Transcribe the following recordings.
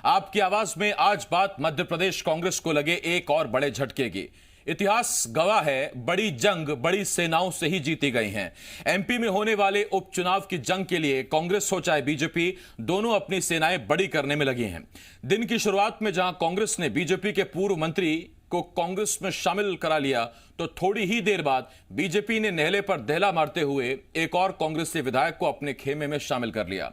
आपकी आवाज में आज बात मध्य प्रदेश कांग्रेस को लगे एक और बड़े झटके की। इतिहास गवाह है, बड़ी जंग बड़ी सेनाओं से ही जीती गई हैं। एमपी में होने वाले उपचुनाव की जंग के लिए कांग्रेस हो चाहे बीजेपी, दोनों अपनी सेनाएं बड़ी करने में लगी हैं। दिन की शुरुआत में जहां कांग्रेस ने बीजेपी के पूर्व मंत्री को कांग्रेस में शामिल करा लिया, तो थोड़ी ही देर बाद बीजेपी ने नेहले पर दहला मारते हुए एक और कांग्रेसी विधायक को अपने खेमे में शामिल कर लिया।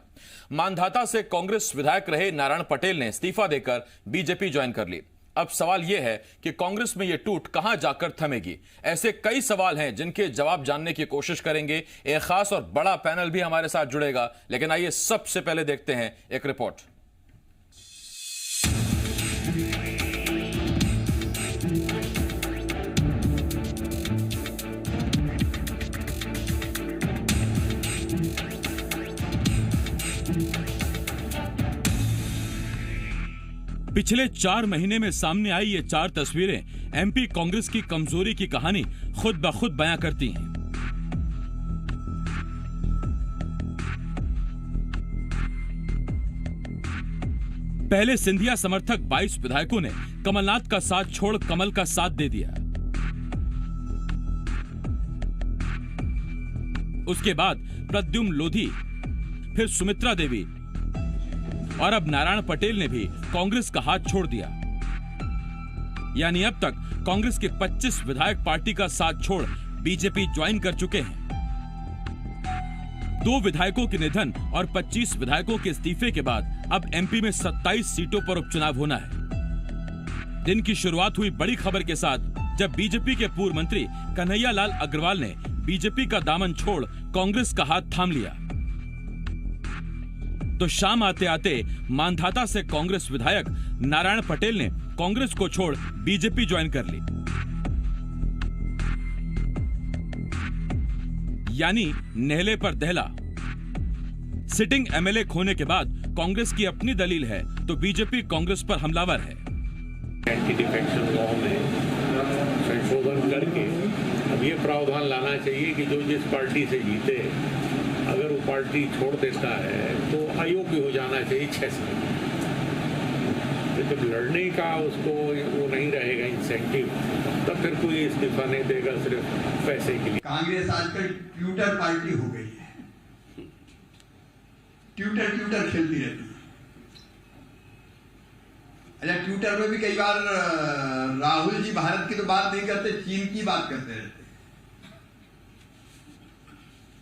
मांधाता से कांग्रेस विधायक रहे नारायण पटेल ने इस्तीफा देकर बीजेपी ज्वाइन कर ली। अब सवाल यह है कि कांग्रेस में यह टूट कहां जाकर थमेगी। ऐसे कई सवाल हैं जिनके जवाब जानने की कोशिश करेंगे। एक खास और बड़ा पैनल भी हमारे साथ जुड़ेगा, लेकिन आइए सबसे पहले देखते हैं एक रिपोर्ट। पिछले 4 महीने में सामने आई ये 4 तस्वीरें एमपी कांग्रेस की कमजोरी की कहानी खुद ब खुद बयां करती हैं। पहले सिंधिया समर्थक 22 विधायकों ने कमलनाथ का साथ छोड़ कमल का साथ दे दिया। उसके बाद प्रद्युम्न लोधी, फिर सुमित्रा देवी और अब नारायण पटेल ने भी कांग्रेस का हाथ छोड़ दिया। यानी अब तक कांग्रेस के 25 विधायक पार्टी का साथ छोड़ बीजेपी ज्वाइन कर चुके हैं। 2 विधायकों के निधन और 25 विधायकों के इस्तीफे के बाद अब एमपी में 27 सीटों पर उपचुनाव होना है। दिन की शुरुआत हुई बड़ी खबर के साथ, जब बीजेपी के पूर्व मंत्री कन्हैया लाल अग्रवाल ने बीजेपी का दामन छोड़ कांग्रेस का हाथ थाम लिया। तो शाम आते आते मांधाता से कांग्रेस विधायक नारायण पटेल ने कांग्रेस को छोड़ बीजेपी ज्वाइन कर ली। यानी नेहले पर दहला। सिटिंग एमएलए खोने के बाद कांग्रेस की अपनी दलील है, तो बीजेपी कांग्रेस पर हमलावर है। एंटी डिफेक्शन लॉ में संशोधन करके अब ये प्रावधान लाना चाहिए कि जो जिस पार्टी से जीते, अगर वो पार्टी छोड़ देता है तो अयोग्य हो जाना चाहिए 6 साल। तो जब लड़ने का उसको वो नहीं रहेगा इंसेंटिव, तब फिर कोई इस्तीफा नहीं देगा सिर्फ पैसे के लिए। कांग्रेस आजकल ट्यूटर पार्टी हो गई है। ट्यूटर खेलती रहती है। अच्छा, ट्यूटर में भी कई बार राहुल जी भारत की तो बात नहीं करते, चीन की बात करते रहते।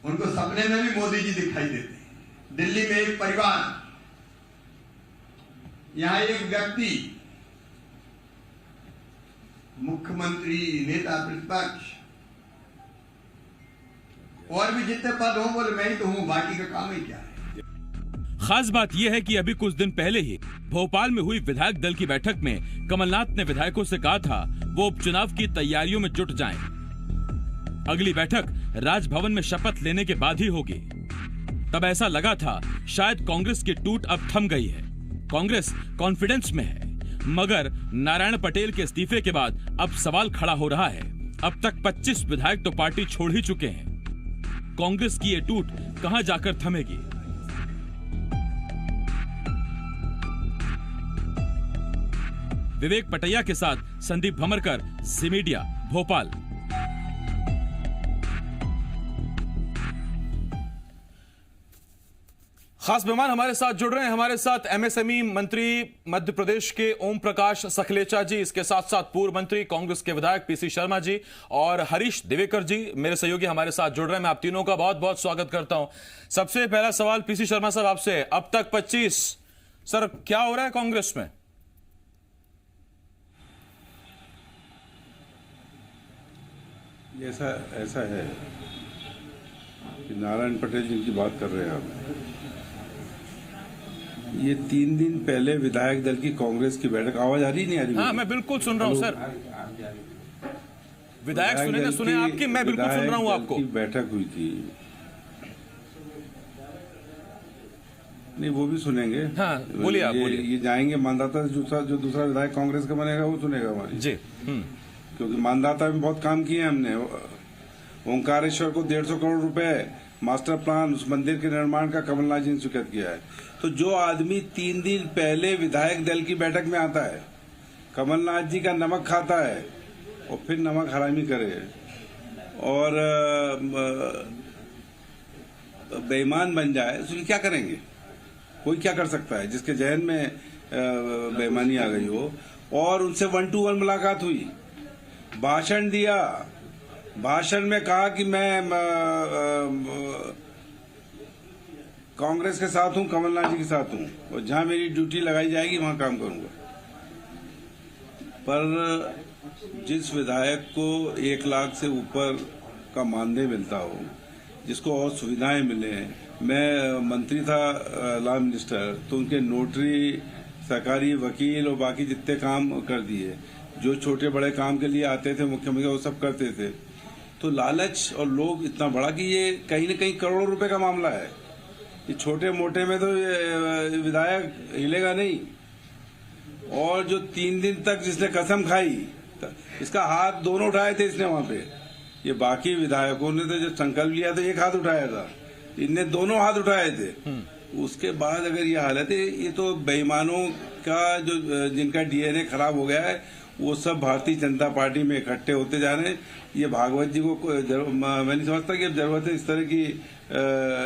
उनको सपने में भी मोदी जी दिखाई देते हैं। दिल्ली में एक परिवार, यहां एक व्यक्ति, मुख्यमंत्री, नेता प्रतिपक्ष, और भी जितने पद हों बोले मैं ही तो हूं, बाकी का काम ही क्या है। खास बात यह है कि अभी कुछ दिन पहले ही भोपाल में हुई विधायक दल की बैठक में कमलनाथ ने विधायकों से कहा था वो उपचुनाव की तैयारियों में जुट जाएं। अगली बैठक राजभवन में शपथ लेने के बाद ही होगी। तब ऐसा लगा था शायद कांग्रेस की टूट अब थम गई है, कांग्रेस कॉन्फिडेंस में है। मगर नारायण पटेल के इस्तीफे के बाद अब सवाल खड़ा हो रहा है। अब तक 25 विधायक तो पार्टी छोड़ ही चुके हैं। कांग्रेस की ये टूट कहां जाकर थमेगी? विवेक पटैया के साथ संदीप भमरकर, जी मीडिया, भोपाल। खास मेहमान हमारे साथ जुड़ रहे हैं। हमारे साथ एमएसएमई मंत्री मध्य प्रदेश के ओम प्रकाश सखलेचा जी, इसके साथ साथ पूर्व मंत्री कांग्रेस के विधायक पीसी शर्मा जी और हरीश दिवेकर जी, मेरे सहयोगी हमारे साथ जुड़ रहे हैं। मैं आप तीनों का बहुत बहुत स्वागत करता हूं। सबसे पहला सवाल पीसी शर्मा साहब आपसे, अब तक 25, सर क्या हो रहा है कांग्रेस में? ऐसा है कि नारायण पटेल जिनकी बात कर रहे हैं आप, ये 3 दिन पहले विधायक दल की कांग्रेस की बैठक, आवाज आ रही नहीं आ रही? हाँ, मैं बिल्कुल सुन रहा हूँ सर। विधायक सुने ना सुने आपकी, मैं बिल्कुल सुन रहा हूँ आपको। बैठक हुई थी, नहीं वो भी सुनेंगे। हाँ, बोलिए आप, बोलिए। ये जाएंगे मानदाता से, जो दूसरा विधायक कांग्रेस का बनेगा वो सुनेगा हमारी जी। क्योंकि मानदाता में बहुत काम किए हमने। ओंकारेश्वर को 150 करोड़ रुपए मास्टर प्लान, उस मंदिर के निर्माण का कमलनाथ जी ने स्वीकृत किया है। तो जो आदमी 3 दिन पहले विधायक दल की बैठक में आता है, कमलनाथ जी का नमक खाता है और फिर नमक हरामी करे और बेईमान बन जाए, तो क्या करेंगे? कोई क्या कर सकता है जिसके जहन में बेईमानी आ गई हो? और उनसे 1-to-1 मुलाकात हुई, भाषण दिया, भाषण में कहा कि मैं कांग्रेस के साथ हूं, कमलनाथ जी के साथ हूं और जहां मेरी ड्यूटी लगाई जाएगी वहां काम करूंगा। पर जिस विधायक को 1 लाख से ऊपर का मानदेय मिलता हो, जिसको और सुविधाएं मिले, मैं मंत्री था लॉ मिनिस्टर, तो उनके नोटरी, सरकारी वकील और बाकी जितने काम कर दिए, जो छोटे बड़े काम के लिए आते थे मुख्यमंत्री वो सब करते थे। तो लालच और लोभ इतना बड़ा कि ये कहीं न कहीं करोड़ों रुपए का मामला है। ये छोटे मोटे में तो विधायक हिलेगा नहीं। और जो 3 दिन तक जिसने कसम खाई, इसका हाथ दोनों उठाए थे इसने वहां पे। ये बाकी विधायकों ने तो जब संकल्प लिया तो 1 हाथ उठाया था, इनने दोनों हाथ उठाए थे। उसके बाद अगर ये हालत है, ये तो बेईमानों का जो जिनका डीएनए खराब हो गया है वो सब भारतीय जनता पार्टी में इकट्ठे होते जा रहे हैं। ये भागवत जी को मैं नहीं समझता कि अब जरूरत है इस तरह की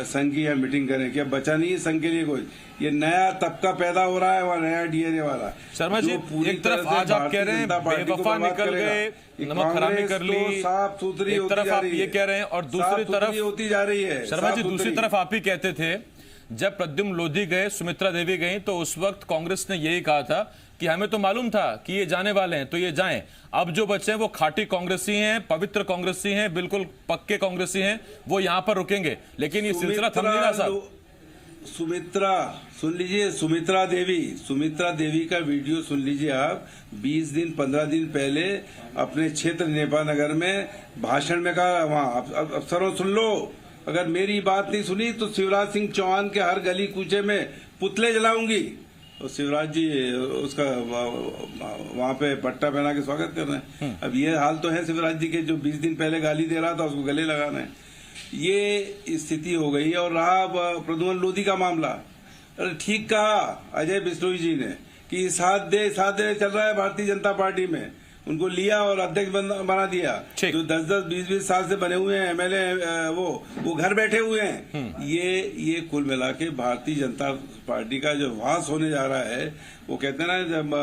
संघ की या मीटिंग करें कि अब बचा नहीं है संघ के लिए कोई। ये नया तबका पैदा हो रहा है, वह नया डीएनए वाला। शर्मा जी, एक तरफ आज आप कह रहे हैं बेवफा निकल गए, नमक हरामी कर ली, साफ सुथरी, एक तरफ आप ये कह रहे हैं और दूसरी तरफ होती जा रही है। शर्मा जी, दूसरी तरफ आप ही कहते थे जब प्रद्युम्न लोधी गए, सुमित्रा देवी गई, तो उस वक्त कांग्रेस ने यही कहा था कि हमें तो मालूम था कि ये जाने वाले हैं तो ये जाएं। अब जो बच्चे हैं वो खाटी कांग्रेसी हैं, पवित्र कांग्रेसी हैं, बिल्कुल पक्के कांग्रेसी हैं, वो यहां पर रुकेंगे। लेकिन ये सिलसिला थम नहीं रहा साहब। सुमित्रा सुन लीजिए, सुमित्रा देवी का वीडियो सुन लीजिए आप। 20 दिन 15 दिन पहले अपने क्षेत्र नेपा नगर में भाषण में कहा, वहां अफसरों सुन लो, अगर मेरी बात नहीं सुनी तो शिवराज सिंह चौहान के हर गली कूचे में पुतले जलाऊंगी। और शिवराज जी उसका वहां पे पट्टा पहना के स्वागत कर रहे हैं। अब ये हाल तो है शिवराज जी के, जो 20 दिन पहले गाली दे रहा था उसको गले लगाना है। ये स्थिति हो गई। और रहा प्रद्युम्न लोधी का मामला, अरे ठीक कहा अजय बिश्नोई जी ने कि साथ दे चल रहा है भारतीय जनता पार्टी में। उनको लिया और अध्यक्ष बना दिया। जो 10-10, 20-20 साल से बने हुए हैं एमएलए, वो घर बैठे हुए हैं। ये कुल मिला के भारतीय जनता पार्टी का जो वास होने जा रहा है, वो कहते हैं ना जब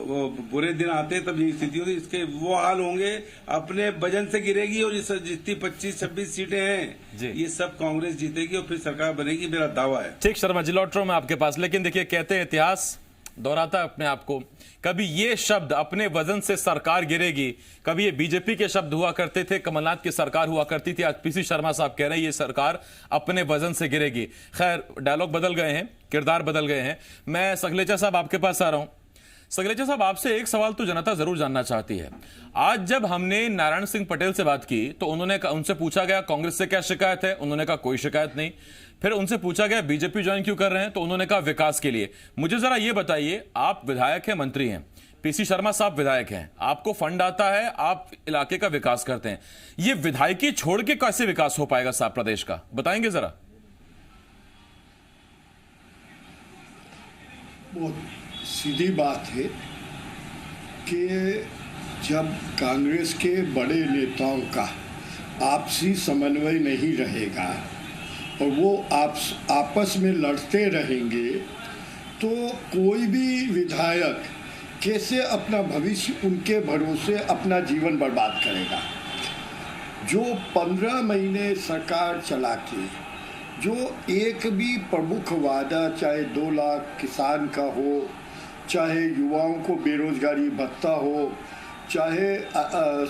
वो बुरे दिन आते तब ये स्थिति होती, इसके वो हाल होंगे। अपने वजन से गिरेगी और जितनी 25-26 सीटें हैं ये सब कांग्रेस जीतेगी और फिर सरकार बनेगी, मेरा दावा है। ठीक शर्मा जी, लौट रहा हूं मैं आपके पास। लेकिन देखिए, कहते हैं इतिहास दोहराता है अपने आप को। कभी ये शब्द अपने वजन से सरकार गिरेगी, कभी ये बीजेपी के शब्द हुआ करते थे, कमलनाथ की सरकार हुआ करती थी। आज पीसी शर्मा साहब कह रहे हैं ये सरकार अपने वजन से गिरेगी। खैर, डायलॉग बदल गए हैं, किरदार बदल गए हैं। मैं सगलेचा साहब आपके पास आ रहा हूं। सगलेचा साहब, आपसे एक सवाल तो जनता जरूर जानना चाहती है। आज जब हमने नारायण सिंह पटेल से बात की तो उनसे पूछा गया कांग्रेस से क्या शिकायत है, उन्होंने कहा कोई शिकायत नहीं। फिर उनसे पूछा गया बीजेपी ज्वाइन क्यों कर रहे हैं, तो उन्होंने कहा विकास के लिए। मुझे जरा ये बताइए, आप विधायक हैं, मंत्री हैं, पीसी शर्मा साहब विधायक हैं, आपको फंड आता है, आप इलाके का विकास करते हैं, ये विधायकी छोड़ के कैसे विकास हो पाएगा साहब प्रदेश का, बताएंगे जरा। बहुत सीधी बात है कि जब कांग्रेस के बड़े नेताओं का आपसी समन्वय नहीं रहेगा और वो आपस में लड़ते रहेंगे तो कोई भी विधायक कैसे अपना भविष्य उनके भरोसे अपना जीवन बर्बाद करेगा। जो 15 महीने सरकार चला के जो एक भी प्रमुख वादा, चाहे 2 लाख किसान का हो, चाहे युवाओं को बेरोजगारी भत्ता हो, चाहे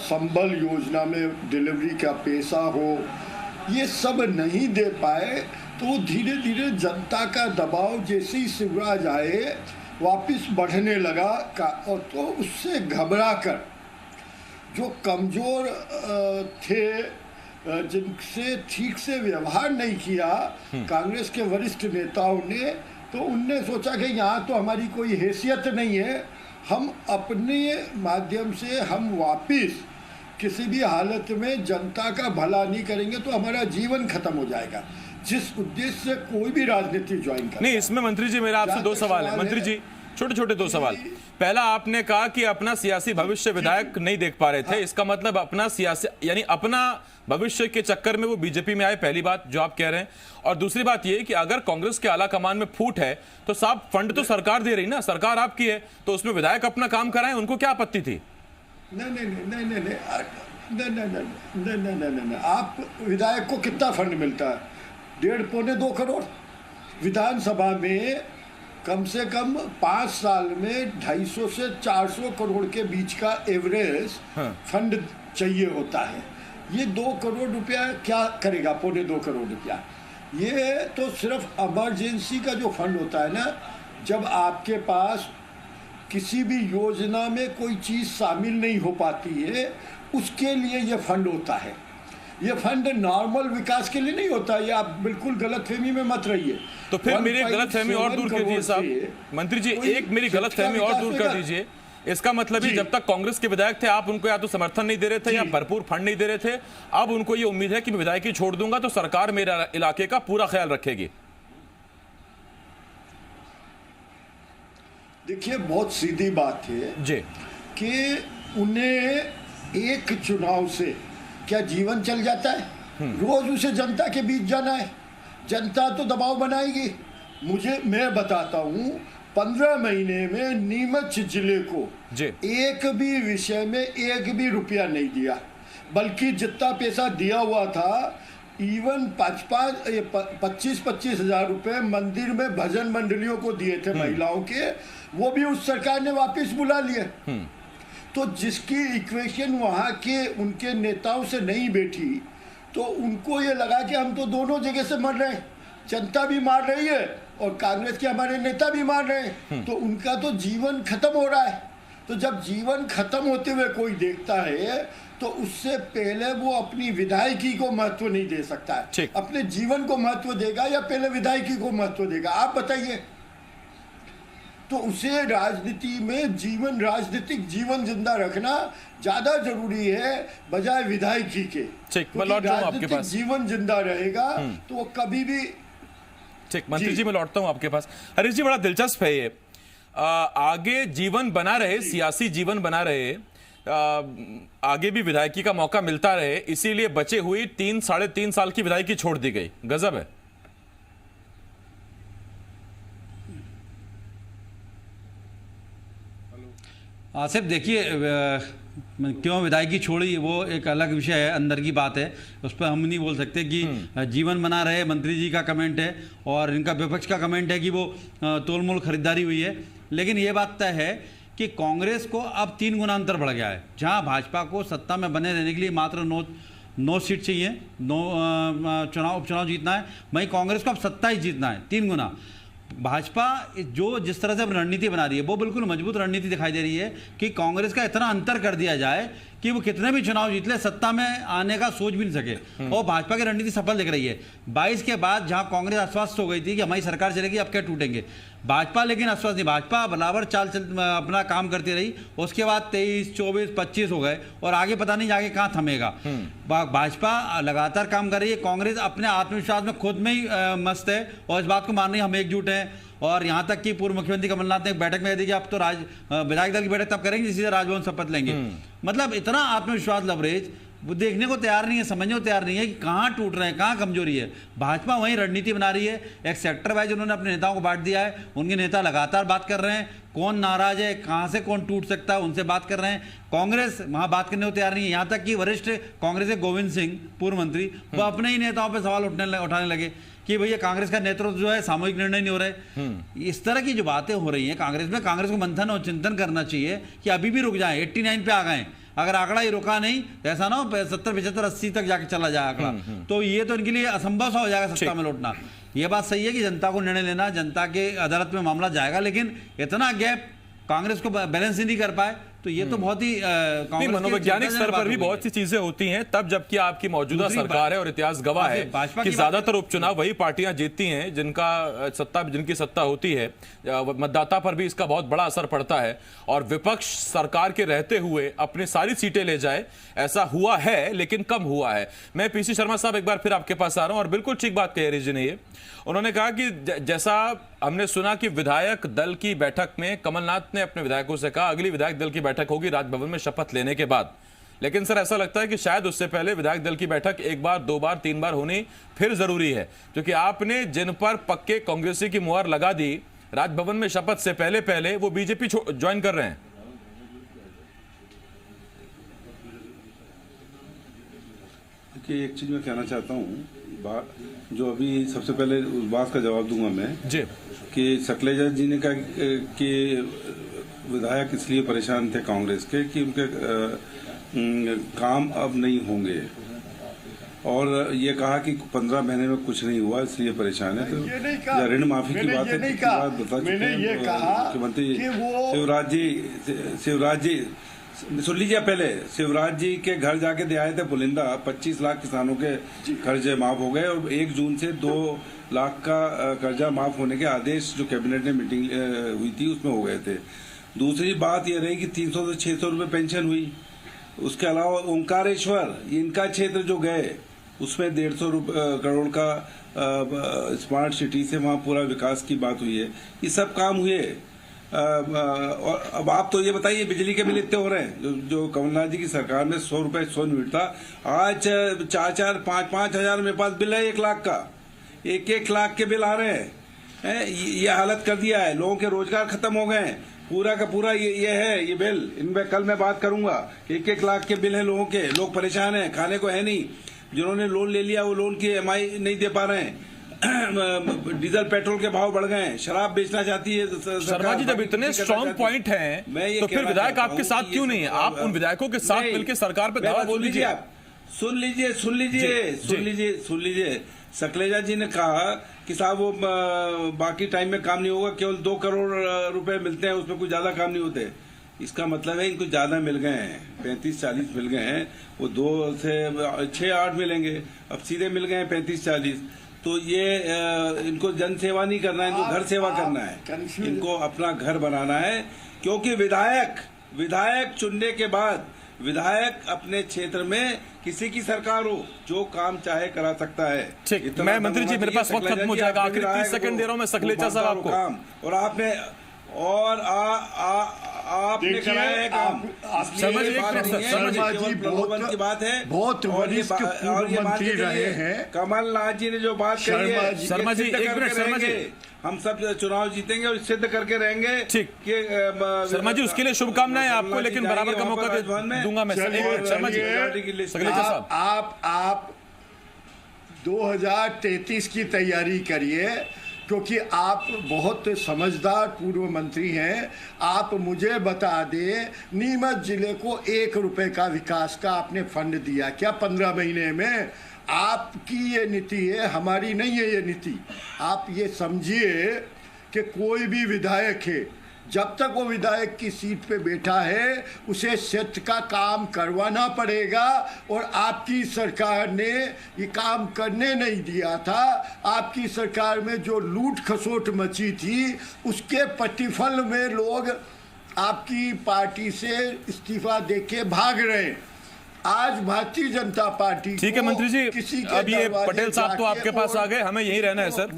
संबल योजना में डिलीवरी का पैसा हो, ये सब नहीं दे पाए तो वो धीरे धीरे जनता का दबाव जैसे ही शिवराज आए वापस बढ़ने लगा और तो उससे घबरा कर जो कमज़ोर थे, जिनसे ठीक से व्यवहार नहीं किया कांग्रेस के वरिष्ठ नेताओं ने, तो उनने सोचा कि यहाँ तो हमारी कोई हैसियत नहीं है, हम अपने माध्यम से हम वापस किसी भी हालत में जनता का भला नहीं करेंगे तो हमारा जीवन खत्म हो जाएगा। जिस उद्देश्य से कोई भी राजनीति ज्वाइन कर। नहीं, इसमें मंत्री जी मेरा आपसे दो सवाल है। मंत्री जी छोटे छोटे दो सवाल। पहला, आपने कहा कि अपना सियासी भविष्य विधायक नहीं देख पा रहे थे, इसका मतलब अपना सियासी यानी अपना भविष्य के चक्कर में वो बीजेपी में आए, पहली बात जो आप कह रहे हैं। और दूसरी बात ये कि अगर कांग्रेस के आला कमान में फूट है तो साहब फंड तो सरकार दे रही ना, सरकार आपकी है, तो उसमें विधायक अपना काम कराएं, उनको क्या आपत्ति थी? नहीं, आप विधायक को कितना फंड मिलता है? 1.5-2 करोड़। विधानसभा में कम से कम 5 साल में 250 से 400 करोड़ के बीच का एवरेज फंड चाहिए होता है। ये 2 करोड़ रुपया क्या करेगा? 2.5 करोड़ रुपया। ये तो सिर्फ इमरजेंसी का जो फंड होता है ना, जब आपके पास किसी भी योजना में कोई चीज़ शामिल नहीं हो पाती है, उसके लिए ये फंड होता है। ये फंड नॉर्मल विकास के लिए नहीं होता। ये आप बिल्कुल गलतफहमी में मत रहिए। तो फिर मेरी गलतफहमी और दूर कर दीजिए साहब। मंत्री जी एक मेरी गलतफहमी और दूर कर दीजिए। इसका मतलब ही जब तक कांग्रेस के विधायक थे आप उनको या तो समर्थन नहीं दे रहे थे या भरपूर फंड नहीं दे रहे थे, अब उनको ये उम्मीद है कि मैं विधायकी छोड़ दूंगा तो सरकार मेरे इलाके का पूरा ख्याल रखेगी। देखिए, बहुत सीधी बात है जी कि उन्हें एक चुनाव से क्या जीवन चल जाता है? रोज उसे जनता के बीच जाना है। जनता तो दबाव बनाएगी। मैं बताता हूँ, 15 महीने में नीमच जिले को एक भी विषय में एक भी रुपया नहीं दिया, बल्कि जितना पैसा दिया हुआ था, इवन 25-25 हजार रुपए मंदिर में भजन मंडलियों को दिए थे महिलाओं के, वो भी उस सरकार ने वापस बुला लिए। तो जिसकी इक्वेशन वहाँ के उनके नेताओं से नहीं बैठी, तो उनको ये लगा कि हम तो दोनों जगह से मर रहे हैं, जनता भी मार रही है और कांग्रेस के हमारे नेता भी मार रहे हैं, तो उनका तो जीवन खत्म हो रहा है। तो जब जीवन खत्म होते हुए कोई देखता है तो उससे पहले वो अपनी विधायकी को महत्व नहीं दे सकता है। अपने जीवन को महत्व देगा या पहले विधायकी को महत्व देगा? आप बताइए। तो उसे राजनीति में राजनीतिक जीवन जिंदा रखना ज्यादा जरूरी है बजाय विधायकी के। राजनीतिक जीवन जिंदा रहेगा तो वो कभी भी। ठीक, मंत्री जी मैं लौटता हूं आपके पास। हरीश जी बड़ा दिलचस्प है ये, आगे जीवन बना रहे, सियासी जीवन बना रहे, आगे भी विधायकी का मौका मिलता रहे, इसीलिए बचे हुई 3-3.5 साल की विधायकी छोड़ दी गई। गजब है। आसिफ देखिए, क्यों विधायकी छोड़ी वो एक अलग विषय है, अंदर की बात है, उस पर हम नहीं बोल सकते कि जीवन बना रहे। मंत्री जी का कमेंट है और इनका विपक्ष का कमेंट है कि वो तोलमोल खरीदारी हुई है। लेकिन ये बात तय है कि कांग्रेस को अब 3 गुना अंतर बढ़ गया है। जहां भाजपा को सत्ता में बने रहने के लिए मात्र 9 सीट चाहिए, 9 उपचुनाव जीतना है, वहीं कांग्रेस को अब 27 जीतना है, 3 गुना। भाजपा जो जिस तरह से अब रणनीति बना रही है वो बिल्कुल मजबूत रणनीति दिखाई दे रही है कि कांग्रेस का इतना अंतर कर दिया जाए कि वो कितने भी चुनाव जीत ले, सत्ता में आने का सोच भी नहीं सके। और भाजपा की रणनीति सफल दिख रही है। 22 के बाद जहां कांग्रेस आश्वस्त हो गई थी कि हमारी सरकार चलेगी, अब क्या टूटेंगे, भाजपा लेकिन आश्वस्त नहीं। भाजपा बराबर चाल अपना काम करती रही। उसके बाद 23, 24, 25 हो गए और आगे पता नहीं जाके कहाँ थमेगा। भाजपा लगातार काम कर रही है, कांग्रेस अपने आत्मविश्वास में खुद में ही मस्त है और इस बात को मान रही है हम एकजुट हैं। और यहाँ तक कि पूर्व मुख्यमंत्री कमलनाथ ने एक बैठक में दी कि अब तो विधायक दल की बैठक तब करेंगे जिससे राजभवन शपथ लेंगे। मतलब इतना आत्मविश्वास, लवरेज वो देखने को तैयार नहीं है, समझने को तैयार नहीं है कि कहाँ टूट रहे हैं, कहाँ कमजोरी है। भाजपा वहीं रणनीति बना रही है। एक सेक्टर वाइज उन्होंने अपने नेताओं को बांट दिया है, उनके नेता लगातार बात कर रहे हैं, कौन नाराज है, कहाँ से कौन टूट सकता है, उनसे बात कर रहे हैं। कांग्रेस वहाँ बात करने को तैयार नहीं है। यहाँ तक कि वरिष्ठ कांग्रेस के गोविंद सिंह पूर्व मंत्री वो अपने ही नेताओं पर सवाल उठाने लगे कि भैया कांग्रेस का नेतृत्व जो है सामूहिक निर्णय नहीं हो रहे। इस तरह की जो बातें हो रही हैं कांग्रेस में, कांग्रेस को मंथन और चिंतन करना चाहिए कि अभी भी रुक जाए, 89 पे आ गए। अगर आंकड़ा ही रुका नहीं तो ऐसा ना हो 70, 75, 80 तक जाके चला जाए आंकड़ा, तो ये तो इनके लिए असंभव सा हो जाएगा सत्ता में लौटना। ये बात सही है कि जनता को निर्णय लेना, जनता के अदालत में मामला जाएगा, लेकिन इतना गैप कांग्रेस को बैलेंस ही नहीं कर पाए तो ये तो बहुत ही नहीं, मनोवैज्ञानिक स्तर पर भी बहुत सी चीजें होती हैं तब जबकि आपकी मौजूदा सरकार है और इतिहास गवाह है कि ज्यादातर उपचुनाव वही पार्टियां जीतती हैं जिनकी सत्ता होती है। मतदाता पर भी इसका बहुत बड़ा असर पड़ता है और विपक्ष सरकार के रहते हुए अपनी सारी सीटें ले जाए, ऐसा हुआ है लेकिन कम हुआ है। मैं पीसी शर्मा साहब एक बार फिर आपके पास आ रहा हूं और बिल्कुल ठीक बात कह रही जी ने। ये उन्होंने कहा कि जैसा हमने सुना कि विधायक दल की बैठक में कमलनाथ ने अपने विधायकों से कहा अगली विधायक दल की बैठक होगी राजभवन में शपथ लेने के बाद, लेकिन सर ऐसा लगता है कि शायद उससे पहले विधायक दल की बैठक एक बार, दो बार, तीन बार होनी फिर जरूरी है, क्योंकि आपने जिन पर पक्के कांग्रेसी की मुहर लगा दी राजभवन में शपथ से पहले पहले वो बीजेपी ज्वाइन कर रहे हैं। देखिए, एक चीज मैं कहना चाहता हूँ, जो अभी सबसे पहले उस बात का जवाब दूंगा मैं जी कि सकलेजा जी ने कहा कि विधायक इसलिए परेशान थे कांग्रेस के कि उनके काम अब नहीं होंगे, और ये कहा कि 15 महीने में कुछ नहीं हुआ इसलिए परेशान है। तो ऋण माफी की बात है, बता चुके हैं मुख्यमंत्री शिवराज जी सुन लीजिए। पहले शिवराज जी के घर जाके दे आए थे पुलिंदा, 25 लाख किसानों के कर्जे माफ हो गए और 1 जून से 2 लाख का कर्जा माफ होने के आदेश जो कैबिनेट ने मीटिंग हुई थी उसमें हो गए थे। दूसरी बात यह रही कि 300 से 600 रुपए पेंशन हुई। उसके अलावा ओंकारेश्वर इनका क्षेत्र जो गए उसमें 150 करोड़ का स्मार्ट सिटी से वहां पूरा विकास की बात हुई है। ये सब काम हुए। और अब आप तो ये बताइए, बिजली के बिल इतने हो रहे हैं जो कमलनाथ जी की सरकार में 100 रुपए 100 यूनिट था, आज 4-4, 5-5 हजार मेरे पास बिल है 1 लाख का, 1-1 लाख के बिल आ रहे हैं। ये हालत कर दिया है, लोगों के रोजगार खत्म हो गए हैं। पूरा का पूरा ये है ये बिल, इनमें कल मैं बात करूंगा। 1-1 लाख के बिल है लोगों के, लोग परेशान हैं, खाने को है नहीं। जिन्होंने लोन ले लिया वो लोन की EMI नहीं दे पा रहे हैं। डीजल पेट्रोल के भाव बढ़ गए हैं, शराब बेचना चाहती है शर्मा जी। जब इतने स्ट्रॉन्ग पॉइंट हैं तो फिर विधायक आपके साथ क्यों नहीं है? आप उन विधायकों के साथ मिलकर सरकार पे दावा बोल लीजिए। आप सुन लीजिए। सकलेजा जी ने कहा कि साहब वो बाकी टाइम में काम नहीं होगा, केवल 2 करोड़ रुपए मिलते हैं, उसमें कुछ ज्यादा काम नहीं होते। इसका मतलब है इनको ज्यादा मिल गए हैं, 35-40 मिल गए हैं, वो 2 से 6-8 मिलेंगे, अब सीधे मिल गए हैं 35-40। तो ये इनको जन सेवा नहीं करना है, इनको घर सेवा करना है, इनको अपना घर बनाना है। क्योंकि विधायक चुनने के बाद विधायक अपने क्षेत्र में किसी की सरकार हो जो काम चाहे करा सकता है। ठीक, मैं मंत्री जी मेरे पास वक्त खत्म हो जाएगा, आखिरी 30 सेकंड दे रहा हूं मैं सकलेचा साहब आपको। काम और आपने आपने कराया है काम। शर्मा जी प्रलोभन की बात है, बहुत वरिष्ठ पूर्व मंत्री रहे हैं कमलनाथ जी ने जो बात कही है, शर्मा जी एक मिनट। शर्मा जी हम सब चुनाव जीतेंगे और सिद्ध करके रहेंगे। ठीक, शर्मा जी उसके लिए शुभकामनाएं आपको, लेकिन बराबर का मौका दूंगा मैं। शर्मा जी साहब आप 2033 की तैयारी करिए, क्योंकि आप बहुत समझदार पूर्व मंत्री हैं। आप मुझे बता दें, नीमच जिले को 1 रुपए का विकास का आपने फंड दिया क्या 15 महीने में? आपकी ये नीति है, हमारी नहीं है ये नीति। आप ये समझिए कि कोई भी विधायक है, जब तक वो विधायक की सीट पे बैठा है उसे क्षेत्र का काम करवाना पड़ेगा, और आपकी सरकार ने ये काम करने नहीं दिया था। आपकी सरकार में जो लूट खसोट मची थी उसके प्रतिफल में लोग आपकी पार्टी से इस्तीफा देके भाग रहे हैं। आज भारतीय जनता पार्टी, ठीक है मंत्री जी, अब ये पटेल साहब तो आपके पास आ गए, हमें यहीं रहना है सर,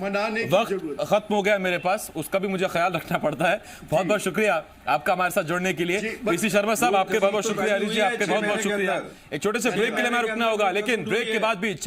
वक्त खत्म हो गया मेरे पास, उसका भी मुझे ख्याल रखना पड़ता है। बहुत बहुत शुक्रिया आपका हमारे साथ जुड़ने के लिए। पीसी शर्मा साहब आपके बहुत बहुत शुक्रिया, हरीश जी आपके बहुत बहुत शुक्रिया। एक छोटे से ब्रेक के लिए मैं रुकना होगा, लेकिन ब्रेक के बाद भी